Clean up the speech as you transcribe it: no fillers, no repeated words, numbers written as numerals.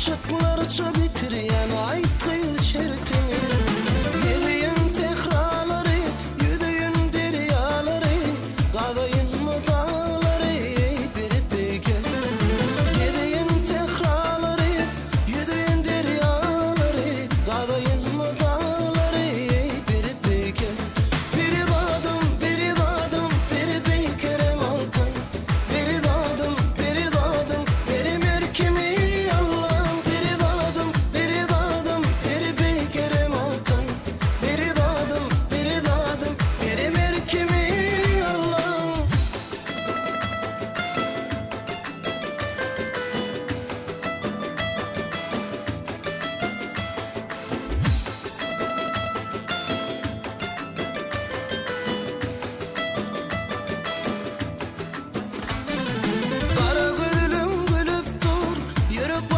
aşıklarca bitiryen aytgı şertini. Yediğin tehraları, yüdüğün deryaları, qadayın mı dağları bir beke. Yediğin tehraları, yüdüğün deryaları, qadayın mı dağları bir beke. Biri dadım, biri dadım, biri bekerem altın. Biri dadım, biri dadım, biri merkimi Allah'ım. Biri dadım, biri dadım, biri bekerem altın. Biri dadım, biri merkimi Allah'ım. Kara gülüm gülüp dur, yürüp